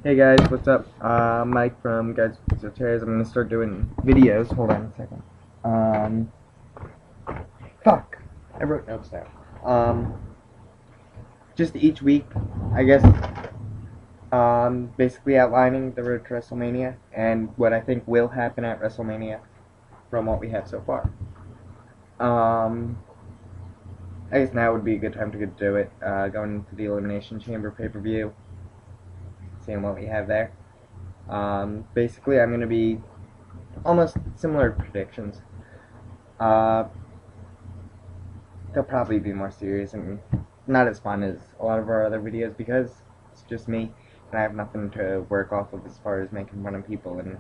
Hey guys, what's up? Mike from Guys with Chairs. I'm gonna start doing videos. Hold on a second. Fuck! I wrote notes down. Just each week, I guess, basically outlining the road to WrestleMania and what I think will happen at WrestleMania from what we have so far. I guess now would be a good time to do it, going into the Elimination Chamber pay-per-view, seeing what we have there. Basically, I'm going to be almost similar predictions. They'll probably be more serious and not as fun as a lot of our other videos because it's just me and I have nothing to work off of as far as making fun of people and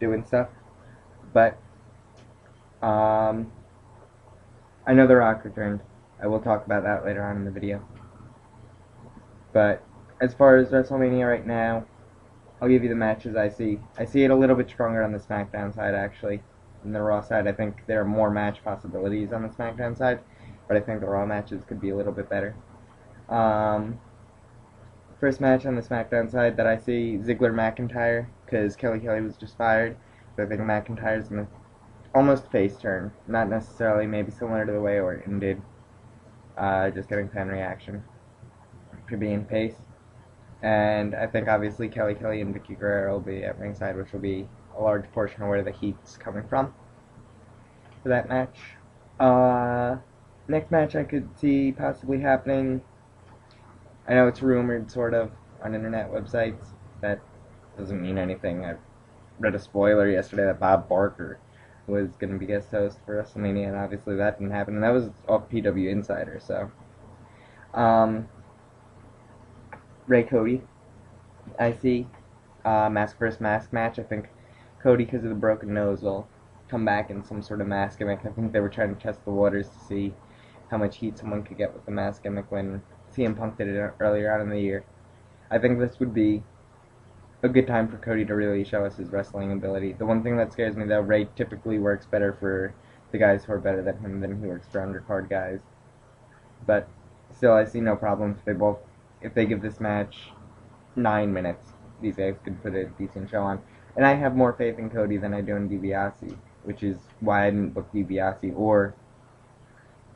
doing stuff. But I know The Rock returned. I will talk about that later on in the video. But as far as WrestleMania right now, I'll give you the matches I see. I see it a little bit stronger on the Smackdown side, actually. On the Raw side, I think there are more match possibilities on the Smackdown side, but I think the Raw matches could be a little bit better. First match on the Smackdown side that I see, Ziggler-McIntyre, because Kelly was just fired. So I think McIntyre's going to almost face turn. Not necessarily, maybe similar to the way Orton did. Just getting fan reaction for being face. And I think obviously Kelly and Vicky Guerrero will be at ringside, which will be a large portion of where the heat's coming from for that match. Next match I could see possibly happening, I know it's rumored sort of on internet websites. That doesn't mean anything. I read a spoiler yesterday that Bob Barker was going to be guest host for WrestleMania, and obviously that didn't happen, and that was off PW Insider, so. Ray Cody, I see. Mask vs. mask match. I think Cody, because of the broken nose, will come back in some sort of mask gimmick. I think they were trying to test the waters to see how much heat someone could get with the mask gimmick when CM Punk did it earlier on in the year. I think this would be a good time for Cody to really show us his wrestling ability. The one thing that scares me, though, Ray typically works better for the guys who are better than him than he works for undercard guys. But still, I see no problem if they give this match 9 minutes. These guys could put a decent show on. And I have more faith in Cody than I do in DiBiase, which is why I didn't book DiBiase or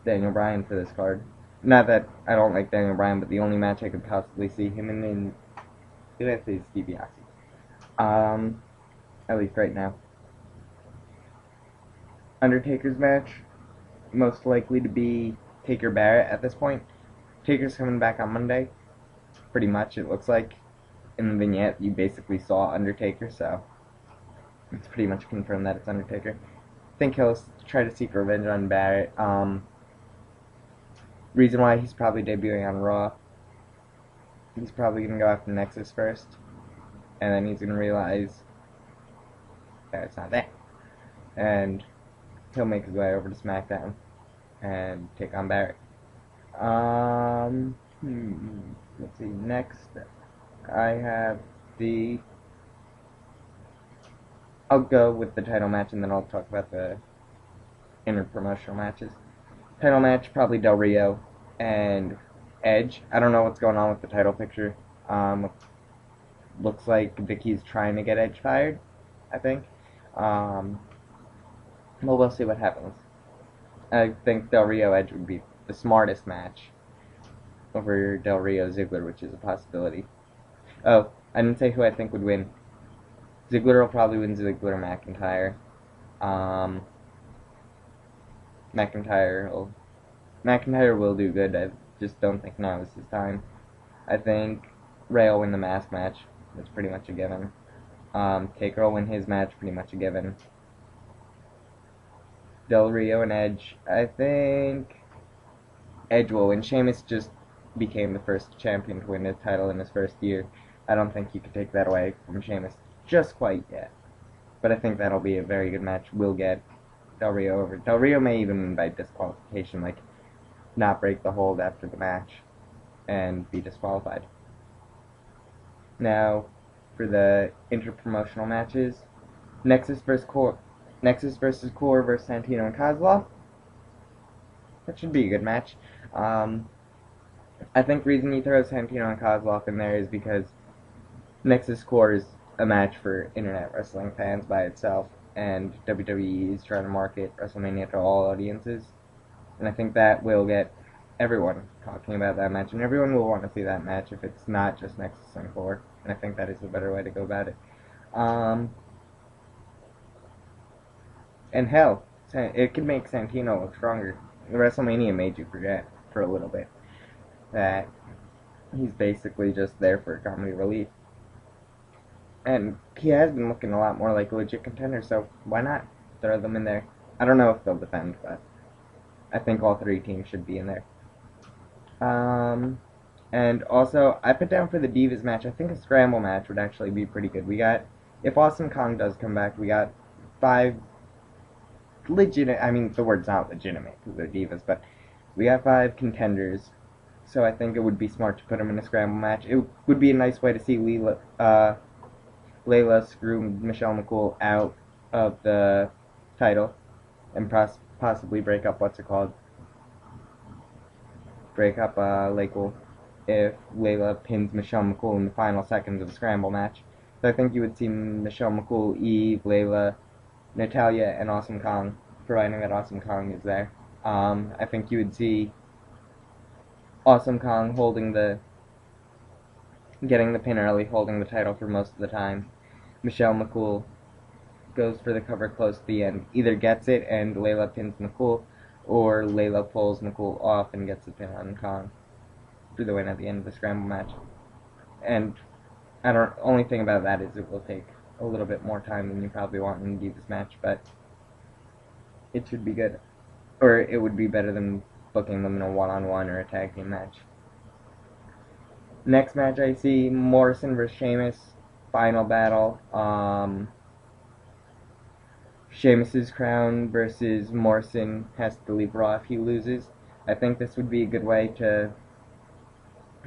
Daniel Bryan for this card. Not that I don't like Daniel Bryan, but the only match I could possibly see him in did I say DiBiase? At least right now. Undertaker's match, most likely to be Taker Barrett at this point. Taker's coming back on Monday. Pretty much, it looks like. In the vignette, you basically saw Undertaker, so it's pretty much confirmed that it's Undertaker. I think he'll try to seek revenge on Barrett. Reason why he's probably debuting on Raw. He's probably going to go after Nexus first, and then he's going to realize that it's not there. And he'll make his way over to Smackdown and take on Barrett. Let's see, next I have I'll go with the title match and then I'll talk about the inter-promotional matches. Title match, probably Del Rio and Edge. I don't know what's going on with the title picture. Looks like Vicky's trying to get Edge fired, I think. Well, we'll see what happens. I think Del Rio Edge would be the smartest match over Del Rio Ziggler, which is a possibility. Oh, I didn't say who I think would win. Ziggler will probably win Ziggler-McIntyre. McIntyre will do good. I just don't think now is his time. I think Ray will win the mask match. That's pretty much a given. Taker will win his match. Pretty much a given. Del Rio and Edge. I think Edge will win. Sheamus just became the first champion to win his title in his first year. I don't think you could take that away from Sheamus just quite yet. But I think that'll be a very good match. We'll get Del Rio over. Del Rio may even win by disqualification, like not break the hold after the match and be disqualified. Now, for the interpromotional matches, Nexus versus Core versus Santino and Kozlov. That should be a good match. I think the reason he throws Santino and Kozlov in there is because Nexus Core is a match for internet wrestling fans by itself, and WWE is trying to market WrestleMania to all audiences. And I think that will get everyone talking about that match, and everyone will want to see that match if it's not just Nexus and Core. And I think that is a better way to go about it. And hell, it could make Santino look stronger. WrestleMania made you forget for a little bit that he's basically just there for comedy relief. And he has been looking a lot more like a legit contender, so why not throw them in there? I don't know if they'll defend, but I think all three teams should be in there. And also, I put down for the Divas match, I think a scramble match would actually be pretty good. If Awesome Kong does come back, we got 5 legitimate, I mean, the word's not legitimate because they're Divas, but we got 5 contenders, so I think it would be smart to put them in a scramble match. It would be a nice way to see Layla screw Michelle McCool out of the title and possibly break up Lakewell if Layla pins Michelle McCool in the final seconds of a scramble match. So I think you would see Michelle McCool, Eve, Layla, Natalya, and Awesome Kong, providing that Awesome Kong is there. I think you would see Awesome Kong getting the pin early, holding the title for most of the time. Michelle McCool goes for the cover close to the end, either gets it and Layla pins McCool, or Layla pulls McCool off and gets the pin on Kong for the win at the end of the scramble match. And only thing about that is it will take a little bit more time than you probably want in a Divas match, but it should be good. Or it would be better than booking them in a one-on-one or a tag team match. Next match I see Morrison vs. Sheamus, final battle. Sheamus's crown versus Morrison has to leave Raw if he loses. I think this would be a good way to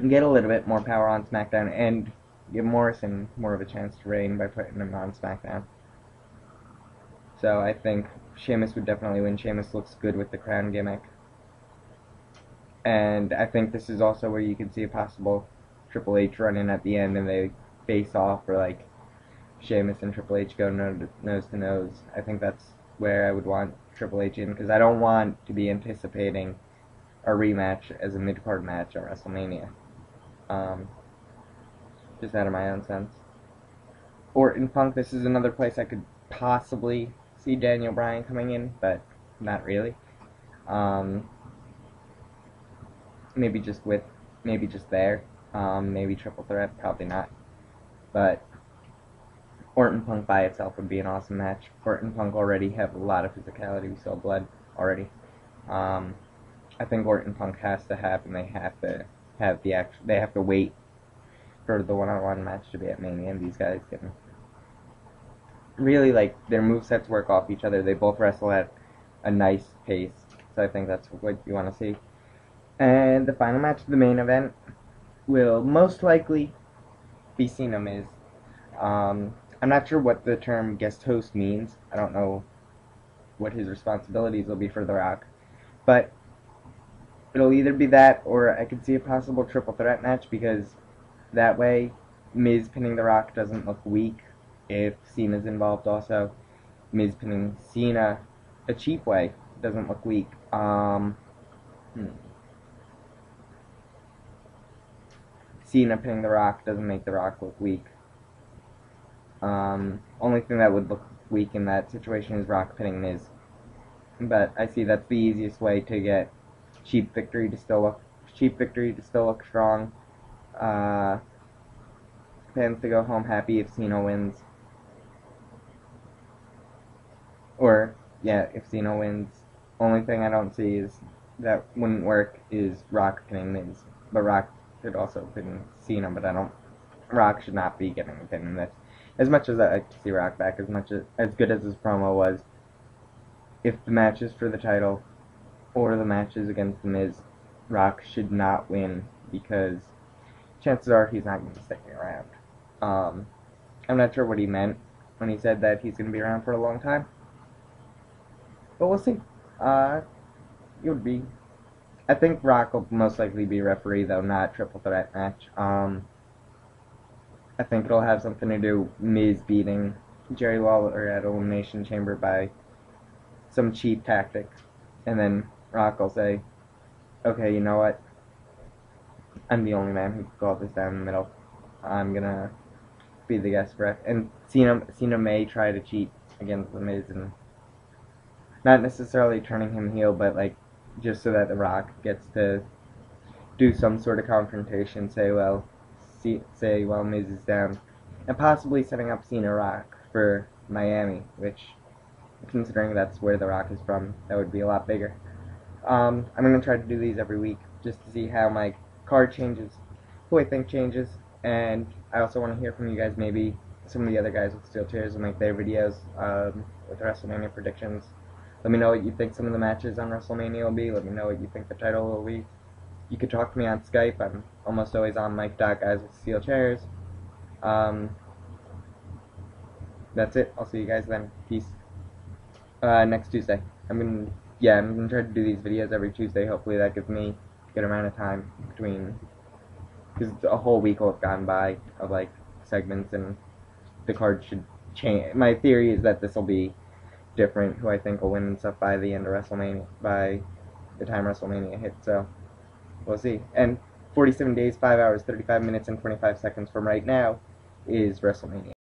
get a little bit more power on Smackdown and give Morrison more of a chance to reign by putting him on Smackdown. So I think Sheamus would definitely win. Sheamus looks good with the crown gimmick. And I think this is also where you can see a possible Triple H run in at the end and they face off, or like Sheamus and Triple H go nose to nose. I think that's where I would want Triple H in, because I don't want to be anticipating a rematch as a mid-card match at WrestleMania. Just out of my own sense. Orton Punk, this is another place I could possibly see Daniel Bryan coming in, but not really. Maybe just there. Maybe triple threat, probably not. But Orton Punk by itself would be an awesome match. Orton Punk already have a lot of physicality. We saw blood already. I think Orton Punk has to happen. They have to have they have to wait for the one-on-one match to be at Mania, and these guys can really, like, their movesets work off each other. They both wrestle at a nice pace, so I think that's what you want to see. And the final match of the main event will most likely be Cena Miz. I'm not sure what the term guest host means. I don't know what his responsibilities will be for The Rock, but it'll either be that, or I could see a possible triple threat match, because that way Miz pinning The Rock doesn't look weak if Cena's involved also. Miz pinning Cena a cheap way doesn't look weak. Cena pinning The Rock doesn't make The Rock look weak. Only thing that would look weak in that situation is Rock pinning Miz. But I see that's the easiest way to get cheap victory to still look strong. Fans to go home happy if Cena wins. Or, yeah, if Cena wins. Only thing I don't see is that wouldn't work is Rock pinning Miz. But Rock could also pin Cena, but Rock should not be getting a pin in this. As much as I like to see Rock back, as good as his promo was, if the match is for the title, or the match is against The Miz, Rock should not win, because chances are he's not going to be sticking around. I'm not sure what he meant when he said that he's going to be around for a long time, but we'll see. I think Rock will most likely be referee, though, not triple threat match. I think it'll have something to do with Miz beating Jerry Lawler at Elimination Chamber by some cheap tactic. And then Rock will say, okay, you know what? I'm the only man who can call this down in the middle. I'm gonna be the guest ref. And Cena may try to cheat against The Miz, and not necessarily turning him heel, but like just so that The Rock gets to do some sort of confrontation. Say, well, Miz is down, and possibly setting up Cena Rock for Miami, which, considering that's where The Rock is from, that would be a lot bigger. I'm gonna try to do these every week just to see how my card changes, who I think changes, and I also want to hear from you guys. Maybe some of the other guys with steel chairs will make their videos with WrestleMania predictions. Let me know what you think some of the matches on WrestleMania will be. Let me know what you think the title will be. You could talk to me on Skype. I'm almost always on Mike.guys with steel chairs. That's it. I'll see you guys then. Peace. Next Tuesday. I'm gonna try to do these videos every Tuesday. Hopefully that gives me a good amount of time between, because a whole week will have gone by of like segments, and the card should change. My theory is that this will be different, who I think will win and stuff by the end of WrestleMania, by the time WrestleMania hits. So we'll see. And 47 days, 5 hours, 35 minutes, and 25 seconds from right now is WrestleMania.